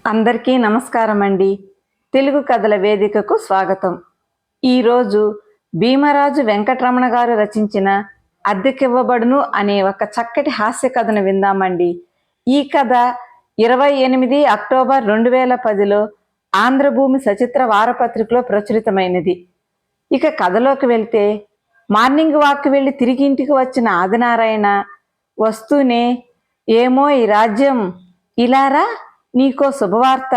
అందరికీ నమస్కారం అండి. తెలుగు కథల వేదికకు స్వాగతం. ఈరోజు భీమరాజు వెంకటరమణ గారు రచించిన అద్దెకివ్వబడును అనే ఒక చక్కటి హాస్య కథను విందామండి. ఈ కథ 28 అక్టోబర్ 2010లో ఆంధ్రభూమి సచిత్ర వారపత్రికలో ప్రచురితమైనది. ఇక కథలోకి వెళ్తే, మార్నింగ్ వాక్కి వెళ్ళి తిరిగి ఇంటికి వచ్చిన ఆదినారాయణ వస్తూనే, ఏమో ఈ రాజ్యం, ఇలారా, నీకో శుభవార్త,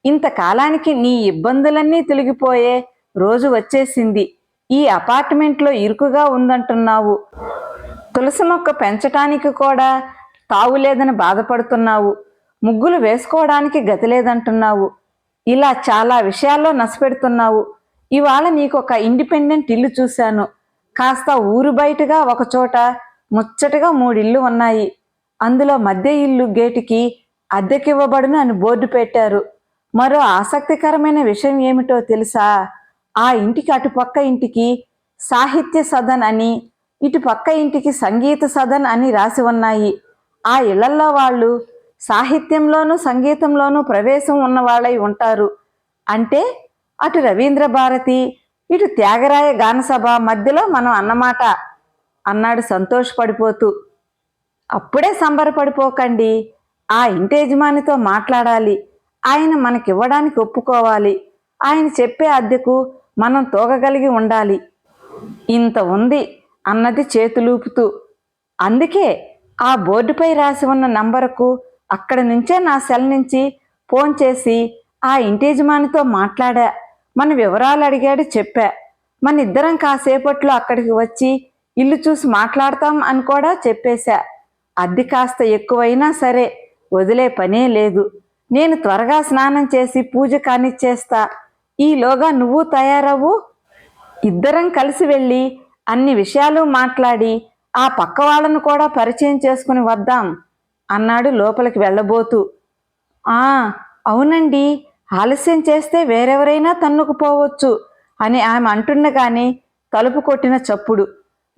ఇంతకాలానికి నీ ఇబ్బందులన్నీ తొలగిపోయే రోజు వచ్చేసింది. ఈ అపార్ట్మెంట్లో ఇరుకుగా ఉందంటున్నావు, తులసి మొక్క పెంచటానికి కూడా తావులేదని బాధపడుతున్నావు, ముగ్గులు వేసుకోవడానికి గతి లేదంటున్నావు, ఇలా చాలా విషయాల్లో నష్టపెడుతున్నావు. ఇవాళ నీకొక ఇండిపెండెంట్ ఇల్లు చూశాను. కాస్త ఊరు బయటగా ఒకచోట ముచ్చటగా 3 ఇళ్ళు ఉన్నాయి. అందులో మధ్య ఇల్లు గేటుకి అద్దెకివ్వబడును అని బోర్డు పెట్టారు. మరో ఆసక్తికరమైన విషయం ఏమిటో తెలుసా? ఆ ఇంటికి అటుపక్క ఇంటికి సాహిత్య సదన్ అని, ఇటుపక్క ఇంటికి సంగీత సదన్ అని రాసి ఉన్నాయి. ఆ ఇళ్లల్లో వాళ్ళు సాహిత్యంలోనూ సంగీతంలోనూ ప్రవేశం ఉన్నవాళ్ళై ఉంటారు. అంటే అటు రవీంద్ర భారతి, ఇటు త్యాగరాయ గానసభ మధ్యలో మనం అన్నమాట అన్నాడు సంతోషపడిపోతూ. అప్పుడే సంబరపడిపోకండి. ఆ ఇంటి యజమానితో మాట్లాడాలి. ఆయన మనకివ్వడానికి ఒప్పుకోవాలి. ఆయన చెప్పే అద్దెకు మనం తోగగలిగి ఉండాలి. ఇంత ఉంది అన్నది చేతులూపుతూ. అందుకే ఆ బోర్డుపై రాసి ఉన్న నంబరుకు అక్కడి నుంచే నా సెల్ నుంచి ఫోన్ చేసి ఆ ఇంటి యజమానితో మాట్లాడా. మన వివరాలు అడిగాడు, చెప్పా. మన ఇద్దరం కాసేపట్లో అక్కడికి వచ్చి ఇల్లు చూసి మాట్లాడతాం అని కూడా చెప్పేశా. అద్దె కాస్త ఎక్కువైనా సరే వదిలే పనే లేదు. నేను త్వరగా స్నానం చేసి పూజ కానిచ్చేస్తా. ఈలోగా నువ్వు తయారవ్వు. ఇద్దరం కలిసి వెళ్ళి అన్ని విషయాలు మాట్లాడి ఆ పక్క వాళ్ళను కూడా పరిచయం చేసుకుని వద్దాం అన్నాడు లోపలికి వెళ్ళబోతూ. అవునండి, ఆలస్యం చేస్తే వేరెవరైనా తన్నుకుపోవచ్చు అని ఆమె అంటుండగానే తలుపు కొట్టిన చప్పుడు.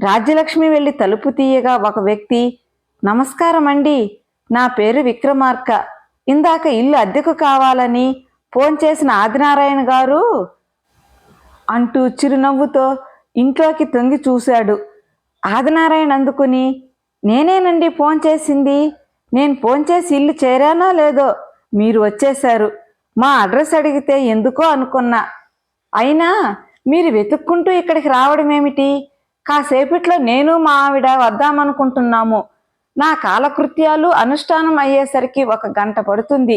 రాజ్యలక్ష్మి వెళ్ళి తలుపు తీయగా ఒక వ్యక్తి, నమస్కారం అండి, నా పేరు విక్రమార్క. ఇందాక ఇల్లు అద్దెకు కావాలని ఫోన్ చేసిన ఆదినారాయణ గారు అంటూ చిరునవ్వుతో ఇంట్లోకి తొంగి చూశాడు. ఆదినారాయణ అందుకుని, నేనేనండి ఫోన్ చేసింది. నేను ఫోన్ చేసి ఇల్లు చేరానో లేదో మీరు వచ్చేశారు. మా అడ్రస్ అడిగితే ఎందుకో అనుకున్నా. అయినా మీరు వెతుక్కుంటూ ఇక్కడికి రావడం ఏమిటి? కాసేపట్లో నేను మా ఆవిడ వద్దామనుకుంటున్నాము. నా కాలకృత్యాలు అనుష్ఠానం అయ్యేసరికి 1 గంట పడుతుంది.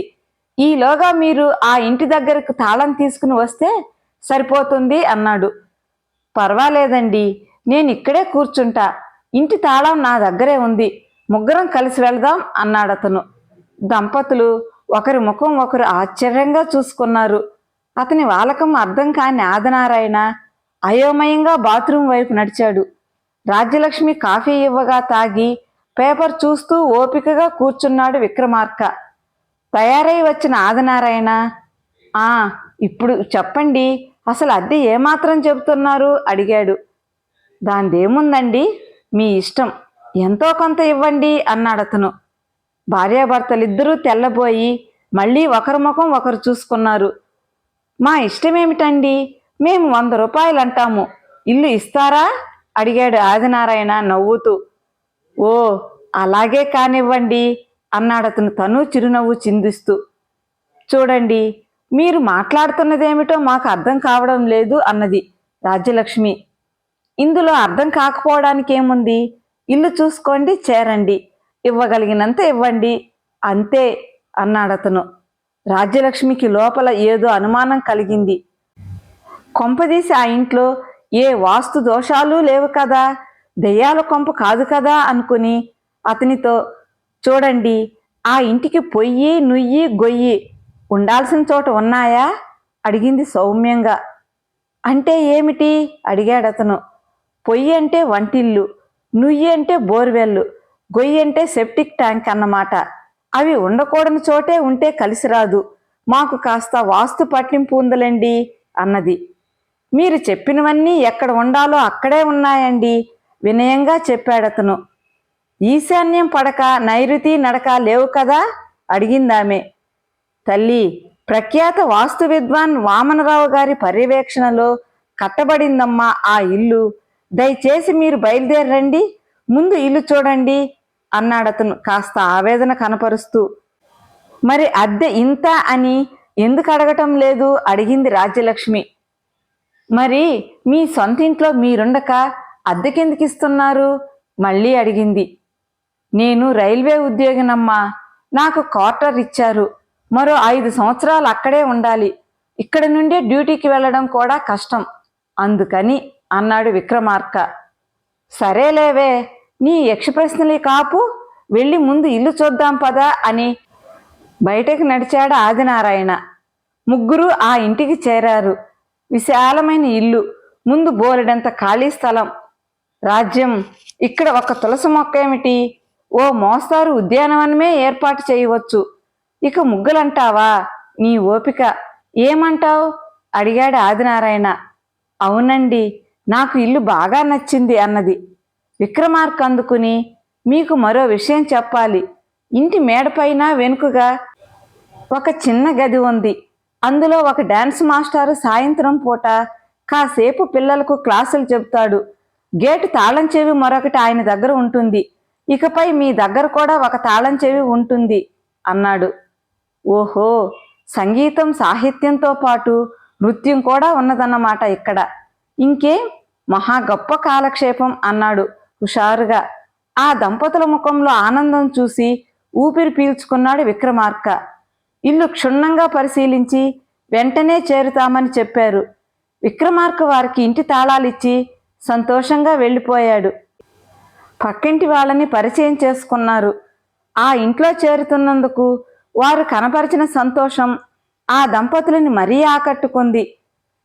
ఈలోగా మీరు ఆ ఇంటి దగ్గరకు తాళం తీసుకుని వస్తే సరిపోతుంది అన్నాడు. పర్వాలేదండి, నేను ఇక్కడే కూర్చుంటా. ఇంటి తాళం నా దగ్గరే ఉంది. ముగ్గురం కలిసి వెళదాం అన్నాడతను. దంపతులు ఒకరి ముఖం ఒకరు ఆశ్చర్యంగా చూసుకున్నారు. అతని వాలకం అర్థం కాని ఆదినారాయణ అయోమయంగా బాత్రూం వైపు నడిచాడు. రాజ్యలక్ష్మి కాఫీ ఇవ్వగా తాగి పేపర్ చూస్తూ ఓపికగా కూర్చున్నాడు విక్రమార్క. తయారై వచ్చిన ఆదినారాయణ, ఇప్పుడు చెప్పండి, అసలు అద్దె ఏమాత్రం చెబుతున్నారు అడిగాడు. దాందేముందండి, మీ ఇష్టం, ఎంతో కొంత ఇవ్వండి అన్నాడతను. భార్యాభర్తలిద్దరూ తెల్లబోయి మళ్ళీ ఒకరి ముఖం ఒకరు చూసుకున్నారు. మా ఇష్టమేమిటండి, మేము 100 రూపాయలు అంటాము. ఇల్లు ఇస్తారా అడిగాడు ఆదినారాయణ నవ్వుతూ. ఓ, అలాగే కానివ్వండి అన్నాడతను తను చిరునవ్వు చిందిస్తూ. చూడండి, మీరు మాట్లాడుతున్నదేమిటో మాకు అర్థం కావడం లేదు అన్నది రాజ్యలక్ష్మి. ఇందులో అర్థం కాకపోవడానికి ఏముంది? ఇల్లు చూసుకోండి, చేరండి, ఇవ్వగలిగినంత ఇవ్వండి, అంతే అన్నాడతను. రాజ్యలక్ష్మికి లోపల ఏదో అనుమానం కలిగింది. కొంపదీసి ఆ ఇంట్లో ఏ వాస్తు దోషాలు లేవు కదా, దెయ్యాల కొంప కాదు కదా అనుకుని అతనితో, చూడండి, ఆ ఇంటికి పొయ్యి నుయ్యి గొయ్యి ఉండాల్సిన చోట ఉన్నాయా అడిగింది సౌమ్యంగా. అంటే ఏమిటి అడిగాడతను. పొయ్యి అంటే వంటిల్లు, నుయ్యి అంటే బోర్వెల్లు, గొయ్యి అంటే సెప్టిక్ ట్యాంక్ అన్నమాట. అవి ఉండకూడని చోటే ఉంటే కలిసి రాదు. మాకు కాస్త వాస్తు పట్టింపు ఉందలేండి అన్నది. మీరు చెప్పినవన్నీ ఎక్కడ ఉండాలో అక్కడే ఉన్నాయండి వినయంగా చెప్పాడతను. ఈశాన్యం పడక నైరుతి నడక లేవు కదా అడిగిందామె. తల్లి, ప్రఖ్యాత వాస్తు విద్వాన్ వామనరావు గారి పర్యవేక్షణలో కట్టబడిందమ్మా ఆ ఇల్లు. దయచేసి మీరు బయలుదేరండి, ముందు ఇల్లు చూడండి అన్నాడతను కాస్త ఆవేదన కనపరుస్తూ. మరి అద్దె ఇంత అని ఎందుకు అడగటం లేదు అడిగింది రాజ్యలక్ష్మి. మరి మీ సొంతింట్లో మీరుండక అద్దెకెందుకు ఇస్తున్నారు మళ్ళీ అడిగింది. నేను రైల్వే ఉద్యోగినమ్మా, నాకు క్వార్టర్ ఇచ్చారు, మరో 5 సంవత్సరాలు అక్కడే ఉండాలి, ఇక్కడి నుండే డ్యూటీకి వెళ్ళడం కూడా కష్టం, అందుకని అన్నాడు విక్రమార్క. సరేలేవే, నీ యక్ష ప్రశ్నలే కాపు, వెళ్ళి ముందు ఇల్లు చూద్దాం పదా అని బయటకు నడిచాడు ఆదినారాయణ. ముగ్గురు ఆ ఇంటికి చేరారు. విశాలమైన ఇల్లు, ముందు బోలెడంత ఖాళీ స్థలం. రాజ్యం, ఇక్కడ ఒక తులసి మొక్క ఏమిటి, ఓ మోస్తారు ఉద్యానవనమే ఏర్పాటు చేయవచ్చు. ఇక ముగ్గులంటావా, నీ ఓపిక, ఏమంటావు అడిగాడు ఆదినారాయణ. అవునండి, నాకు ఇల్లు బాగా నచ్చింది అన్నది. విక్రమార్క అందుకుని, మీకు మరో విషయం చెప్పాలి. ఇంటి మేడపైన వెనుకగా ఒక చిన్న గది ఉంది. అందులో ఒక డాన్స్ మాస్టారు సాయంత్రం పూట కాసేపు పిల్లలకు క్లాసులు చెబుతాడు. గేటు తాళం చెవి మరొకటి ఆయన దగ్గర ఉంటుంది. ఇకపై మీ దగ్గర కూడా ఒక తాళం చెవి ఉంటుంది అన్నాడు. ఓహో, సంగీతం సాహిత్యంతో పాటు నృత్యం కూడా ఉన్నదన్నమాట ఇక్కడ. ఇంకేం, మహా గొప్ప కాలక్షేపం అన్నాడు హుషారుగా. ఆ దంపతుల ముఖంలో ఆనందం చూసి ఊపిరి పీల్చుకున్నాడు విక్రమార్క. ఇల్లు క్షుణ్ణంగా పరిశీలించి వెంటనే చేరుతామని చెప్పారు. విక్రమార్క వారికి ఇంటి తాళాలిచ్చి సంతోషంగా వెళ్ళిపోయాడు. పక్కింటి వాళ్ళని పరిచయం చేసుకున్నారు. ఆ ఇంట్లో చేరుతున్నందుకు వారు కనపరిచిన సంతోషం ఆ దంపతులని మరీ ఆకట్టుకుంది.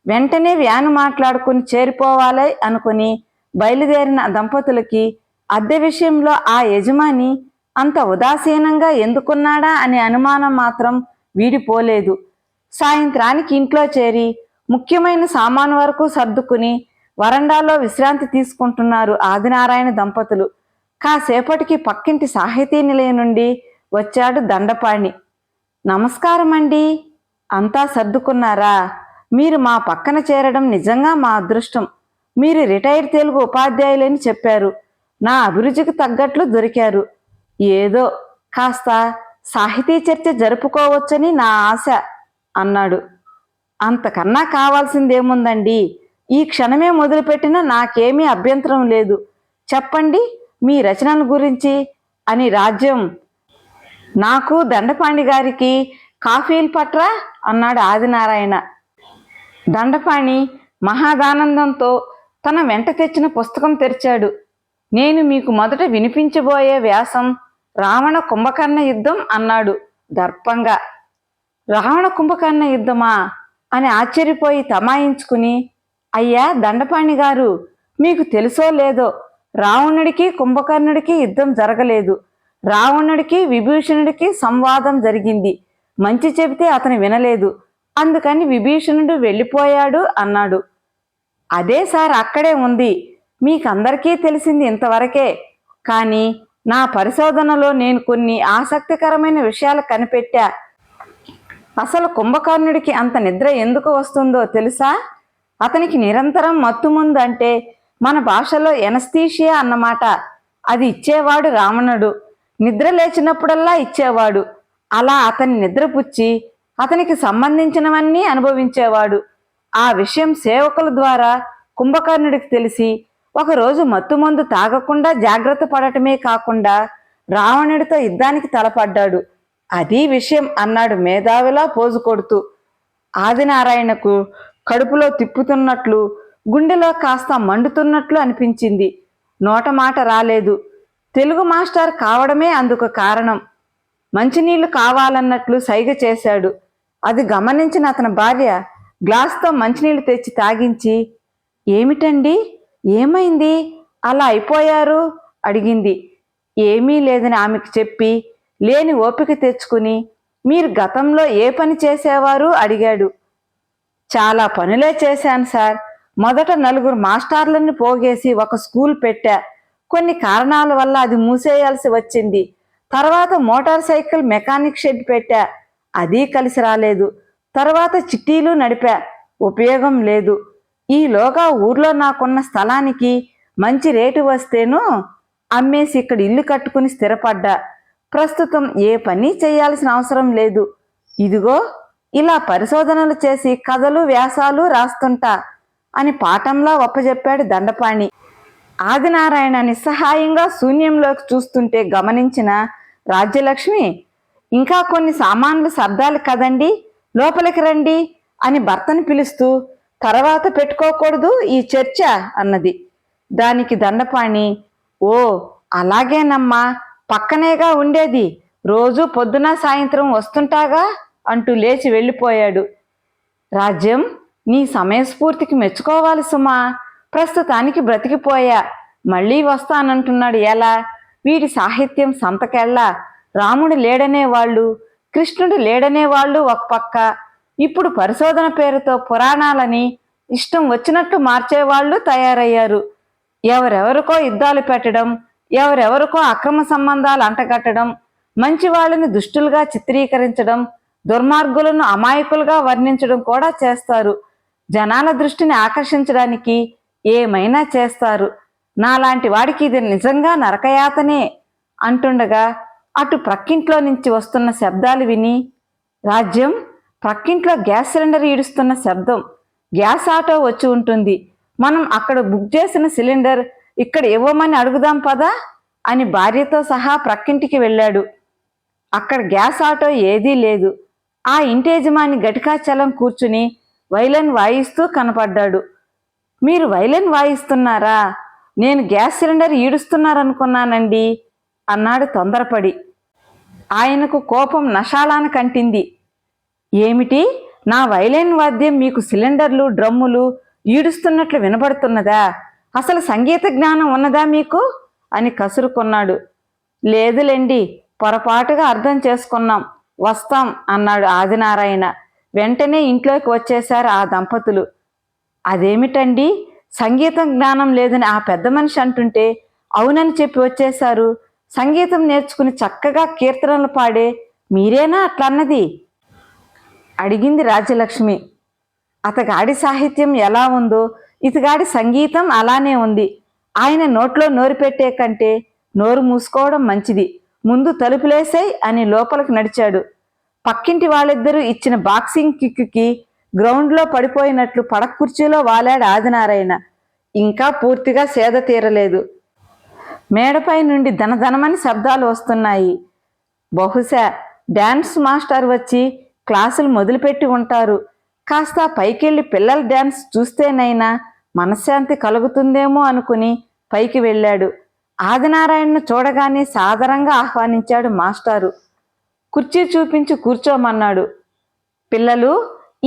వెంటనే వ్యాను మాట్లాడుకుని చేరిపోవాలి అనుకుని బయలుదేరిన దంపతులకి అద్దె విషయంలో ఆ యజమాని అంత ఉదాసీనంగా ఎందుకున్నాడా అనే అనుమానం మాత్రం వీడిపోలేదు. సాయంత్రానికి ఇంట్లో చేరి ముఖ్యమైన సామాను వరకు సర్దుకుని వరండాలో విశ్రాంతి తీసుకుంటున్నారు ఆదినారాయణ దంపతులు. కాసేపటికి పక్కింటి సాహితీ నిలయం నుండి వచ్చాడు దండపాణి. నమస్కారం అండి, అంతా సర్దుకున్నారా? మీరు మా పక్కన చేరడం నిజంగా మా అదృష్టం. మీరు రిటైర్డ్ తెలుగు ఉపాధ్యాయులని చెప్పారు. నా అభిరుచికి తగ్గట్లు దొరికారు. ఏదో కాస్త సాహితీ చర్చ జరుపుకోవచ్చని నా ఆశ అన్నాడు. అంతకన్నా కావాల్సిందేముందండి, ఈ క్షణమే మొదలుపెట్టినా నాకేమీ అభ్యంతరం లేదు. చెప్పండి మీ రచనల గురించి అని. రాజ్యం, నాకు దండపాణి గారికి కాఫీలు పట్రా అన్నాడు ఆదినారాయణ. దండపాణి మహాదానందంతో తన వెంట తెచ్చిన పుస్తకం తెరిచాడు. నేను మీకు మొదట వినిపించబోయే వ్యాసం రావణ కుంభకర్ణ యుద్ధం అన్నాడు దర్పంగా. రావణ కుంభకర్ణ యుద్ధమా అని ఆశ్చర్యపోయి తమాయించుకుని, అయ్యా దండపాణి గారు, మీకు తెలుసో లేదో, రావణుడికి కుంభకర్ణుడికి యుద్ధం జరగలేదు. రావణుడికి విభీషణుడికి సంవాదం జరిగింది. మంచి చెబితే అతను వినలేదు, అందుకని విభీషణుడు వెళ్ళిపోయాడు అన్నాడు. అదే సార్, అక్కడే ఉంది. మీకందరికీ తెలిసింది ఇంతవరకే. కానీ నా పరిశోధనలో నేను కొన్ని ఆసక్తికరమైన విషయాలు కనిపెట్టా. అసలు కుంభకర్ణుడికి అంత నిద్ర ఎందుకు వస్తుందో తెలుసా? అతనికి నిరంతరం మత్తుమందు, అంటే మన భాషలో ఎనస్థీషియా అన్నమాట. అది ఇచ్చేవాడు రావణుడు. నిద్ర లేచినప్పుడల్లా ఇచ్చేవాడు. అలా అతని నిద్రపుచ్చి అతనికి సంబంధించినవన్నీ అనుభవించేవాడు. ఆ విషయం సేవకుల ద్వారా కుంభకర్ణుడికి తెలిసి ఒకరోజు మత్తుమందు తాగకుండా జాగ్రత్త పడటమే కాకుండా రావణుడితో యుద్ధానికి తలపడ్డాడు. అది విషయం అన్నాడు మేధావిలా పోజు కొడుతూ. ఆదినారాయణకు కడుపులో తిప్పుతున్నట్లు, గుండెలో కాస్త మండుతున్నట్లు అనిపించింది. నోటమాట రాలేదు. తెలుగు మాస్టర్ కావడమే అందుకు కారణం. మంచినీళ్లు కావాలన్నట్లు సైగ చేశాడు. అది గమనించిన అతని భార్య గ్లాసుతో మంచినీళ్లు తెచ్చి తాగించి, ఏమిటండి, ఏమైంది, అలా అయిపోయారు అడిగింది. ఏమీ లేదని ఆమెకు చెప్పి లేని ఓపిక తెచ్చుకుని, మీరు గతంలో ఏ పని చేసేవారు అడిగాడు. చాలా పనులే చేశాను సార్. మొదట 4 మాస్టర్లను పోగేసి ఒక స్కూల్ పెట్టా. కొన్ని కారణాల వల్ల అది మూసేయాల్సి వచ్చింది. తర్వాత మోటార్ సైకిల్ మెకానిక్ షెడ్ పెట్టా. అదీ కలిసి రాలేదు. తర్వాత చిట్టీలు నడిపా, ఉపయోగం లేదు. ఈలోగా ఊర్లో నాకున్న స్థలానికి మంచి రేటు వస్తేనూ అమ్మేసి ఇక్కడ ఇల్లు కట్టుకుని స్థిరపడ్డా. ప్రస్తుతం ఏ పని చేయాల్సిన అవసరం లేదు. ఇదిగో ఇలా పరిశోధనలు చేసి కథలు వ్యాసాలు రాస్తుంటా అని పాఠంలా ఒప్పజెప్పాడు దండపాణి. ఆదినారాయణ నిస్సహాయంగా శూన్యంలోకి చూస్తుంటే గమనించిన రాజ్యలక్ష్మి, ఇంకా కొన్ని సామాన్లు సర్దాలి కదండి, లోపలికి రండి అని భర్తను పిలుస్తూ, తర్వాత పెట్టుకోకూడదు ఈ చర్చ అన్నది. దానికి దండపాణి, ఓ అలాగేనమ్మా, పక్కనేగా ఉండేది, రోజు పొద్దున సాయంత్రం వస్తుంటాగా అంటూ లేచి వెళ్ళిపోయాడు. రాజ్యం, నీ సమయస్ఫూర్తికి మెచ్చుకోవాలి సుమా. ప్రస్తుతానికి బ్రతికిపోయా, మళ్ళీ వస్తానంటున్నాడు ఎలా? వీడి సాహిత్యం సంతకెళ్ళా. రాముడు లేడనేవాళ్ళు, కృష్ణుడు లేడనేవాళ్ళు ఒక పక్క, ఇప్పుడు పరిశోధన పేరుతో పురాణాలని ఇష్టం వచ్చినట్టు మార్చేవాళ్ళు తయారయ్యారు. ఎవరెవరికో యుద్ధాలు పెట్టడం, ఎవరెవరికో అక్రమ సంబంధాలు అంటగట్టడం, మంచి వాళ్ళని దుష్టులుగా చిత్రీకరించడం, దుర్మార్గులను అమాయకులుగా వర్ణించడం కూడా చేస్తారు. జనాల దృష్టిని ఆకర్షించడానికి ఏమైనా చేస్తారు. నాలాంటి వాడికి ఇది నిజంగా నరకయాతనే అంటుండగా అటు ప్రక్కింట్లో నుంచి వస్తున్న శబ్దాలు విని, రాజ్యం, ప్రక్కింట్లో గ్యాస్ సిలిండర్ ఈడుస్తున్న శబ్దం, గ్యాస్ ఆటో వచ్చి ఉంటుంది, మనం అక్కడ బుక్ చేసిన సిలిండర్ ఇక్కడ ఇవ్వమని అడుగుదాం పదా అని భార్యతో సహా ప్రక్కింటికి వెళ్ళాడు. అక్కడ గ్యాస్ ఆటో ఏదీ లేదు. ఆ ఇంటి యజమాని గటికాచలం కూర్చుని వైలన్ వాయిస్తూ కనపడ్డాడు. మీరు వైలన్ వాయిస్తున్నారా? నేను గ్యాస్ సిలిండర్ ఈడుస్తున్నారనుకున్నానండి అన్నాడు తొందరపడి. ఆయనకు కోపం నషాళాన కంటింది. ఏమిటి, నా వైలెన్ వాద్యం మీకు సిలిండర్లు డ్రమ్ములు ఈడుస్తున్నట్లు వినబడుతున్నదా? అసలు సంగీత జ్ఞానం ఉన్నదా మీకు అని కసురుకున్నాడు. లేదులేండి, పొరపాటుగా అర్థం చేసుకున్నాం, వస్తాం అన్నాడు ఆదినారాయణ. వెంటనే ఇంట్లోకి వచ్చేశారు ఆ దంపతులు. అదేమిటండి, సంగీతం జ్ఞానం లేదని ఆ పెద్ద మనిషి అంటుంటే అవునని చెప్పి వచ్చేశారు. సంగీతం నేర్చుకుని చక్కగా కీర్తనలు పాడే మీరేనా అట్లన్నది అడిగింది రాజ్యలక్ష్మి. అతగాడి సాహిత్యం ఎలా ఉందో ఇతగాడి సంగీతం అలానే ఉంది. ఆయన నోట్లో నోరు పెట్టే కంటే నోరు మూసుకోవడం మంచిది. ముందు తలుపులేసాయి అని లోపలికి నడిచాడు. పక్కింటి వాళ్ళిద్దరూ ఇచ్చిన బాక్సింగ్ కిక్కి గ్రౌండ్లో పడిపోయినట్లు పడక కుర్చీలో వాలాడు ఆదినారాయణ. ఇంకా పూర్తిగా సేద తీరలేదు. మేడపై నుండి ధనధనమని శబ్దాలు వస్తున్నాయి. బహుశా డ్యాన్స్ మాస్టర్ వచ్చి క్లాసులు మొదలుపెట్టి ఉంటారు. కాస్త పైకెళ్ళి పిల్లల డ్యాన్స్ చూస్తేనైనా మనశ్శాంతి కలుగుతుందేమో అనుకుని పైకి వెళ్ళాడు. ఆదినారాయణను చూడగానే సాదరంగా ఆహ్వానించాడు మాస్టారు. కుర్చీ చూపించి కూర్చోమన్నాడు. పిల్లలు,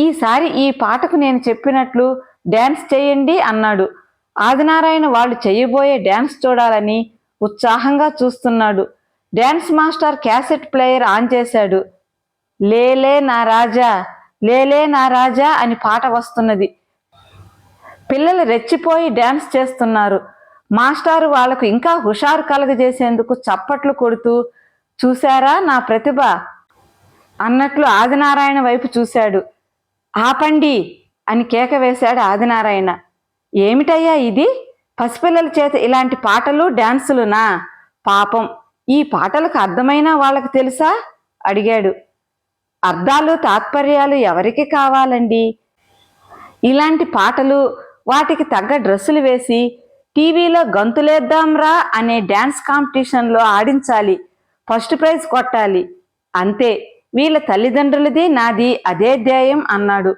ఈసారి ఈ పాటకు నేను చెప్పినట్లు డ్యాన్స్ చేయండి అన్నాడు. ఆదినారాయణ వాళ్ళు చేయబోయే డ్యాన్స్ చూడాలని ఉత్సాహంగా చూస్తున్నాడు. Dance master cassette player on చేశాడు. లేలే నా రాజా, లేలే నా రాజా అని పాట వస్తున్నది. పిల్లలు రెచ్చిపోయి డ్యాన్స్ చేస్తున్నారు. మాస్టారు వాళ్లకు ఇంకా హుషారు కలగజేసేందుకు చప్పట్లు కొడుతూ, చూశారా నా ప్రతిభ అన్నట్లు ఆదినారాయణ వైపు చూశాడు. ఆపండి అని కేక వేశాడు ఆదినారాయణ. ఏమిటయ్యా ఇది, పసిపిల్లల చేత ఇలాంటి పాటలు డ్యాన్సులునా? పాపం, ఈ పాటలకు అర్థమైనా వాళ్ళకి తెలుసా అడిగాడు. అర్థాలు తాత్పర్యాలు ఎవరికి కావాలండి? ఇలాంటి పాటలు, వాటికి తగ్గ డ్రెస్సులు వేసి టీవీలో గంతులేద్దాంరా అనే డ్యాన్స్ కాంపిటీషన్లో ఆడించాలి, ఫస్ట్ ప్రైజ్ కొట్టాలి, అంతే. వీళ్ళ తల్లిదండ్రులది నాది అదే ధ్యేయం అన్నాడు.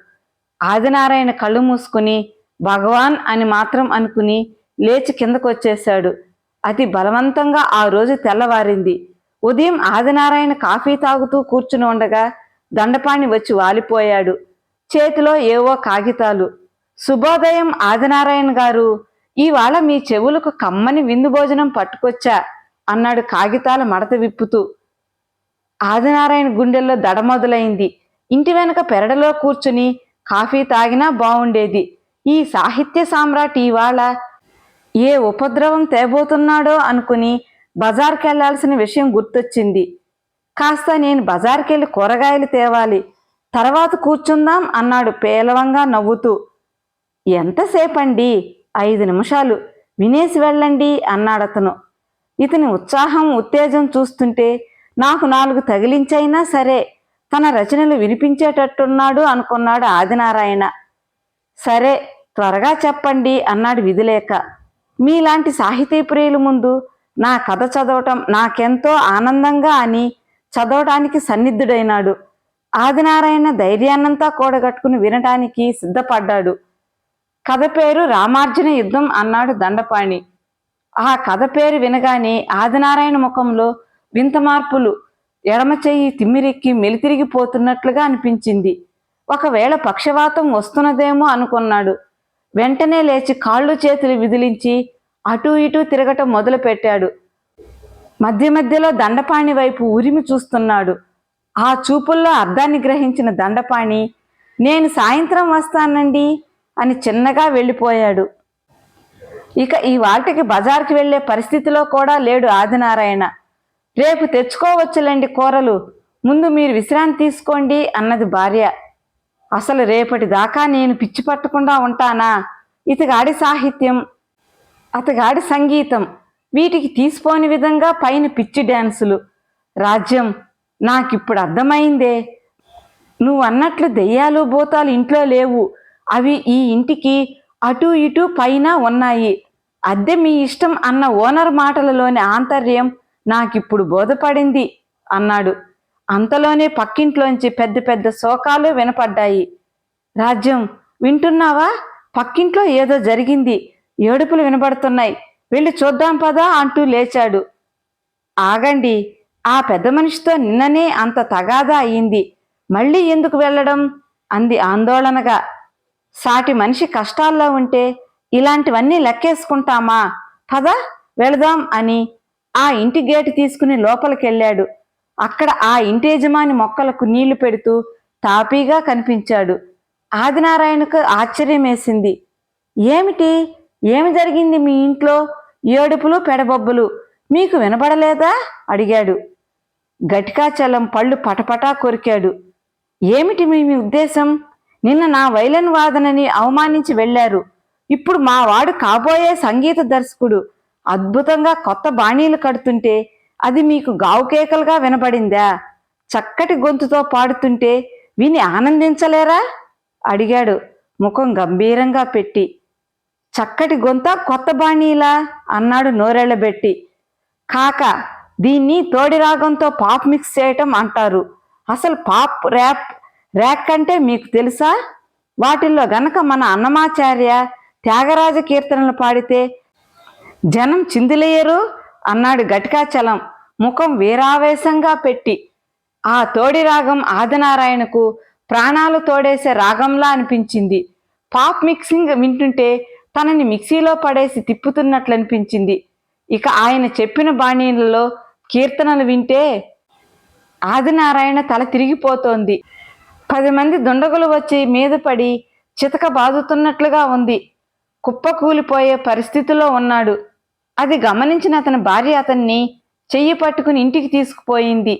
ఆదినారాయణ కళ్ళు మూసుకుని భగవాన్ అని మాత్రం అనుకుని లేచి కిందకొచ్చేశాడు. అతి బలవంతంగా ఆ రోజు తెల్లవారింది. ఉదయం ఆదినారాయణ కాఫీ తాగుతూ కూర్చుని ఉండగా దండపాణి వచ్చి వాలిపోయాడు. చేతిలో ఏవో కాగితాలు. శుభోదయం ఆదినారాయణ గారు, ఇవాళ మీ చెవులకు కమ్మని విందు భోజనం పట్టుకొచ్చా అన్నాడు కాగితాల మడత విప్పుతూ. ఆదినారాయణ గుండెల్లో దడ మొదలైంది. ఇంటి వెనక పెరడలో కూర్చుని కాఫీ తాగినా బావుండేది. ఈ సాహిత్య సామ్రాట్ ఇవాళ ఏ ఉపద్రవం తేబోతున్నాడో అనుకుని బజార్కెళ్లాల్సిన విషయం గుర్తొచ్చింది. కాస్త నేను బజారుకెళ్ళి కూరగాయలు తేవాలి, తర్వాత కూర్చుందాం అన్నాడు పేలవంగా నవ్వుతూ. ఎంతసేపండి? 5 నిమిషాలు, వినేసి వెళ్ళండి అన్నాడతను. ఇతని ఉత్సాహం ఉత్తేజం చూస్తుంటే నాకు 4 తగిలించైనా సరే తన రచనలు వినిపించేటట్టున్నాడు అనుకున్నాడు ఆదినారాయణ. సరే, త్వరగా చెప్పండి అన్నాడు విధిలేక. మీలాంటి సాహితీ ప్రియుల ముందు నా కథ చదవటం నాకెంతో ఆనందంగా అని చదవటానికి సన్నిద్ధుడైనాడు. ఆదినారాయణ ధైర్యాన్నంతా కూడగట్టుకుని వినటానికి సిద్ధపడ్డాడు. కథ పేరు రామార్జున యుద్ధం అన్నాడు దండపాణి. ఆ కథ పేరు వినగానే ఆదినారాయణ ముఖంలో వింత మార్పులు. ఎడమ చెయ్యి తిమ్మిరెక్కి మెలితిరిగిపోతున్నట్లుగా అనిపించింది. ఒకవేళ పక్షవాతం వస్తున్నదేమో అనుకున్నాడు. వెంటనే లేచి కాళ్ళు చేతులు విదిలించి అటూ ఇటూ తిరగటం మొదలుపెట్టాడు. మధ్య మధ్యలో దండపాణి వైపు ఉరిమి చూస్తున్నాడు. ఆ చూపుల్లో అర్థాన్ని గ్రహించిన దండపాణి, నేను సాయంత్రం వస్తానండి అని చిన్నగా వెళ్ళిపోయాడు. ఇక ఈ వాటికి బజార్కి వెళ్లే పరిస్థితిలో కూడా లేడు ఆదినారాయణ. రేపు తెచ్చుకోవచ్చులేండి కూరలు, ముందు మీరు విశ్రాంతి తీసుకోండి అన్నది భార్య. అసలు రేపటి దాకా నేను పిచ్చి పట్టకుండా ఉంటానా? ఇతగాడి సాహిత్యం, అతగాడి సంగీతం, వీటికి తీసిపోని విధంగా పైన పిచ్చి డ్యాన్సులు. రాజ్యం, నాకిప్పుడు అర్థమైందే. నువ్వు అన్నట్లు దెయ్యాలు భూతాలు ఇంట్లో లేవు. అవి ఈ ఇంటికి అటూ ఇటూ పైన ఉన్నాయి. అద్దె మీ ఇష్టం అన్న ఓనర్ మాటలలోని ఆంతర్యం నాకిప్పుడు బోధపడింది అన్నాడు. అంతలోనే పక్కింట్లోంచి పెద్ద పెద్ద శోకాలు వినపడ్డాయి. రాజ్యం, వింటున్నావా? పక్కింట్లో ఏదో జరిగింది, ఏడుపులు వినబడుతున్నాయి, వెళ్ళి చూద్దాం పదా అంటూ లేచాడు. ఆగండి, ఆ పెద్ద మనిషితో నిన్ననే అంత తగాదా అయింది, మళ్ళీ ఎందుకు వెళ్ళడం అంది ఆందోళనగా. సాటి మనిషి కష్టాల్లో ఉంటే ఇలాంటివన్నీ లెక్కేసుకుంటామా? పద వెళదాం అని ఆ ఇంటి గేటు తీసుకుని లోపలికెళ్ళాడు. అక్కడ ఆ ఇంటి యజమాని మొక్కలకు నీళ్లు పెడుతూ తాపీగా కనిపించాడు. ఆదినారాయణకు ఆశ్చర్యం వేసింది. ఏమిటి, ఏమి జరిగింది మీ ఇంట్లో? ఏడుపులు పెడబొబ్బులు మీకు వినబడలేదా అడిగాడు. గటికాచలం పళ్ళు పటపటా కొరికాడు. ఏమిటి మీ ఉద్దేశం? నిన్న నా వైలన్ వాదనని అవమానించి వెళ్లారు. ఇప్పుడు మా వాడు కాబోయే సంగీత దర్శకుడు అద్భుతంగా కొత్త బాణీలు కడుతుంటే అది మీకు గావుకేకలుగా వినబడిందా? చక్కటి గొంతుతో పాడుతుంటే విని ఆనందించలేరా అడిగాడు ముఖం గంభీరంగా పెట్టి. చక్కటి గొంత, కొత్త బాణీలా అన్నాడు నోరెళ్లబెట్టి. కాక, దీన్ని తోడి రాగంతో పాప్ మిక్స్ చేయటం అంటారు. అసలు పాప్, ర్యాక్ అంటే మీకు తెలుసా? వాటిల్లో గనక మన అన్నమాచార్య త్యాగరాజ కీర్తనలు పాడితే జనం చిందులేయరు అన్నాడు గటికాచలం ముఖం వీరావేశంగా పెట్టి. ఆ తోడి రాగం ఆదినారాయణకు ప్రాణాలు తోడేసే రాగంలా అనిపించింది. పాప్ మిక్సింగ్ వింటుంటే తనని మిక్సీలో పడేసి తిప్పుతున్నట్లు అనిపించింది. ఇక ఆయన చెప్పిన బాణీలలో కీర్తనలు వింటే ఆదినారాయణ తల తిరిగిపోతోంది. 10 మంది దుండగులు వచ్చి మీద పడి చితక బాదుతున్నట్లుగా ఉంది. కుప్పకూలిపోయే పరిస్థితిలో ఉన్నాడు. అది గమనించిన అతని భార్య అతన్ని చెయ్యి పట్టుకుని ఇంటికి తీసుకుపోయింది.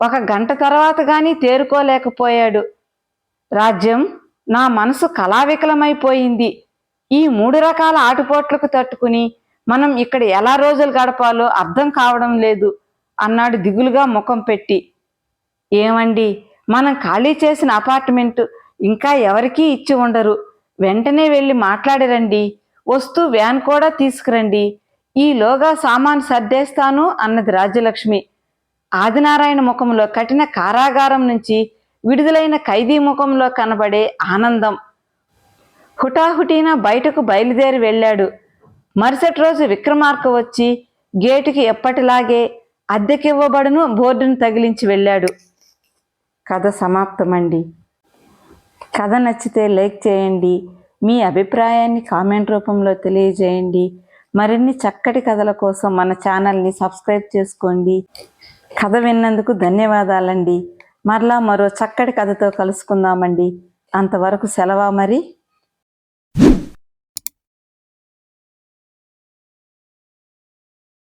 1 గంట తర్వాత గాని తేరుకోలేకపోయాడు. రాజ్యం, నా మనసు కళావికలమైపోయింది. ఈ 3 రకాల ఆటుపోట్లకు తట్టుకుని మనం ఇక్కడ ఎలా రోజులు గడపాలో అర్థం కావడం లేదు అన్నాడు దిగులుగా ముఖం పెట్టి. ఏమండి, మనం ఖాళీ చేసిన అపార్ట్మెంటు ఇంకా ఎవరికీ ఇచ్చి ఉండరు. వెంటనే వెళ్ళి మాట్లాడిరండి. వస్తూ వ్యాన్ కూడా తీసుకురండి. ఈలోగా సామాను సర్దేస్తాను అన్నది రాజ్యలక్ష్మి. ఆదినారాయణ ముఖంలో కఠిన కారాగారం నుంచి విడుదలైన ఖైదీ ముఖంలో కనబడే ఆనందం. హుటాహుటీన బయటకు బయలుదేరి వెళ్ళాడు. మరుసటి రోజు విక్రమార్క వచ్చి గేటుకి ఎప్పటిలాగే అద్దెకివ్వబడును బోర్డును తగిలించి వెళ్ళాడు. కథ సమాప్తమండి. కథ నచ్చితే లైక్ చేయండి. మీ అభిప్రాయాన్ని కామెంట్ రూపంలో తెలియజేయండి. మరిన్ని చక్కటి కథల కోసం మన ఛానల్ని సబ్స్క్రైబ్ చేసుకోండి. కథ విన్నందుకు ధన్యవాదాలండి. మరలా మరో చక్కటి కథతో కలుసుకుందామండి. అంతవరకు సెలవా మరి.